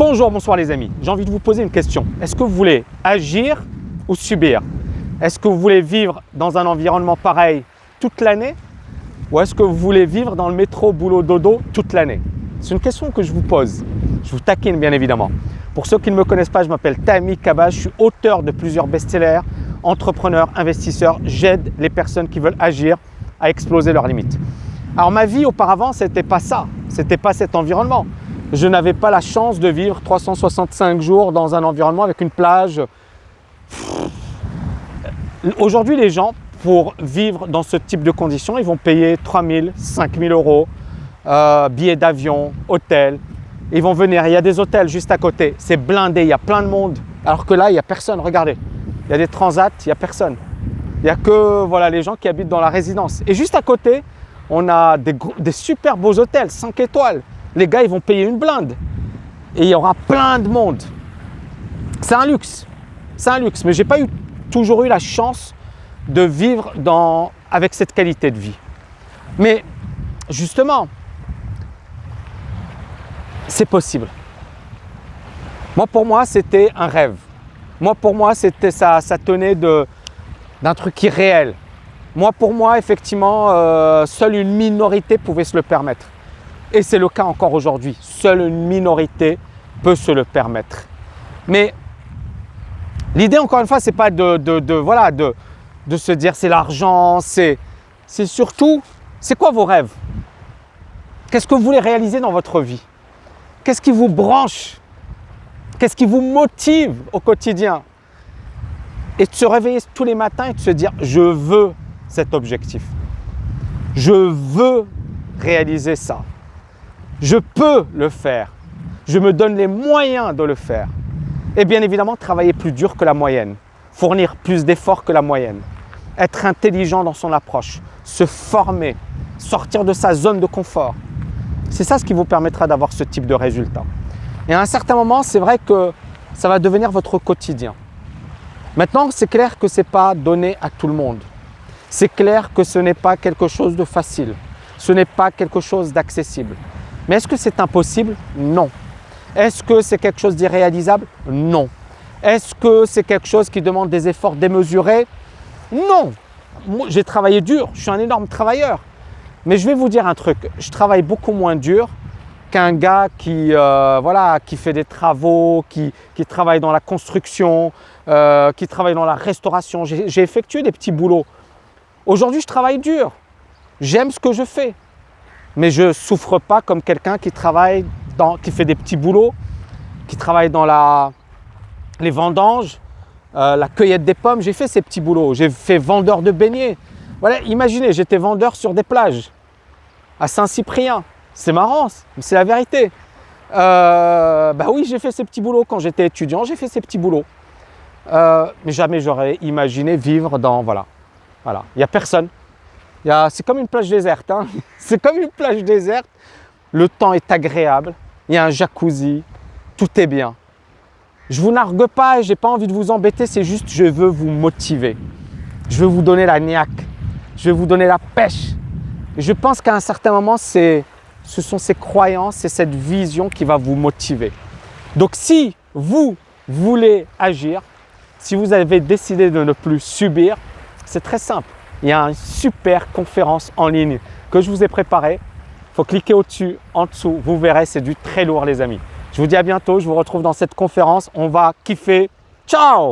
Bonjour, bonsoir les amis. J'ai envie de vous poser une question. Est-ce que vous voulez agir ou subir? Est-ce que vous voulez vivre dans un environnement pareil toute l'année? Ou est-ce que vous voulez vivre dans le métro, boulot, dodo toute l'année? C'est une question que je vous pose. Je vous taquine bien évidemment. Pour ceux qui ne me connaissent pas, je m'appelle Tammy Kaba. Je suis auteur de plusieurs best-sellers, entrepreneur, investisseur. J'aide les personnes qui veulent agir à exploser leurs limites. Alors ma vie auparavant, ce n'était pas ça. Ce n'était pas cet environnement. Je n'avais pas la chance de vivre 365 jours dans un environnement avec une plage. Aujourd'hui, les gens, pour vivre dans ce type de conditions, ils vont payer 3 000, 5 000 euros, billets d'avion, hôtel. Ils vont venir, il y a des hôtels juste à côté, c'est blindé, il y a plein de monde. Alors que là, il n'y a personne, regardez. Il y a des transats, il n'y a personne. Il n'y a que voilà, les gens qui habitent dans la résidence. Et juste à côté, on a des super beaux hôtels, 5 étoiles. Les gars, ils vont payer une blinde. Et il y aura plein de monde. C'est un luxe. C'est un luxe. Mais je n'ai pas toujours eu la chance de vivre avec cette qualité de vie. Mais justement, c'est possible. Moi, pour moi, c'était un rêve. Moi, pour moi, ça tenait d'un truc irréel. Moi, pour moi, effectivement, seule une minorité pouvait se le permettre. Et c'est le cas encore aujourd'hui. Seule une minorité peut se le permettre. Mais l'idée, encore une fois, ce n'est pas de se dire c'est l'argent, c'est surtout, c'est quoi vos rêves? Qu'est-ce que vous voulez réaliser dans votre vie? Qu'est-ce qui vous branche? Qu'est-ce qui vous motive au quotidien? Et de se réveiller tous les matins et de se dire je veux cet objectif. Je veux réaliser ça. Je peux le faire. Je me donne les moyens de le faire. Et bien évidemment, travailler plus dur que la moyenne. Fournir plus d'efforts que la moyenne. Être intelligent dans son approche. Se former. Sortir de sa zone de confort. C'est ça ce qui vous permettra d'avoir ce type de résultat. Et à un certain moment, c'est vrai que ça va devenir votre quotidien. Maintenant, c'est clair que ce n'est pas donné à tout le monde. C'est clair que ce n'est pas quelque chose de facile. Ce n'est pas quelque chose d'accessible. Mais est-ce que c'est impossible? Non. Est-ce que c'est quelque chose d'irréalisable? Non. Est-ce que c'est quelque chose qui demande des efforts démesurés? Non. Moi, j'ai travaillé dur, je suis un énorme travailleur. Mais je vais vous dire un truc, je travaille beaucoup moins dur qu'un gars qui fait des travaux, qui travaille dans la construction, qui travaille dans la restauration. J'ai effectué des petits boulots. Aujourd'hui, je travaille dur. J'aime ce que je fais. Mais je ne souffre pas comme quelqu'un qui fait des petits boulots, qui travaille dans les vendanges, la cueillette des pommes. J'ai fait ces petits boulots. J'ai fait vendeur de beignets. Voilà, imaginez, j'étais vendeur sur des plages à Saint-Cyprien. C'est marrant, mais c'est la vérité. Oui, j'ai fait ces petits boulots quand j'étais étudiant. J'ai fait ces petits boulots. Mais jamais j'aurais imaginé vivre dans… Voilà. Il n'y a personne. C'est comme une plage déserte. Hein. C'est comme une plage déserte. Le temps est agréable. Il y a un jacuzzi. Tout est bien. Je ne vous nargue pas et je n'ai pas envie de vous embêter. C'est juste je veux vous motiver. Je veux vous donner la niaque. Je vais vous donner la pêche. Et je pense qu'à un certain moment, ce sont ces croyances et cette vision qui va vous motiver. Donc si vous voulez agir, si vous avez décidé de ne plus subir, c'est très simple. Il y a une super conférence en ligne que je vous ai préparée. Il faut cliquer au-dessus, en dessous. Vous verrez, c'est du très lourd les amis. Je vous dis à bientôt. Je vous retrouve dans cette conférence. On va kiffer. Ciao!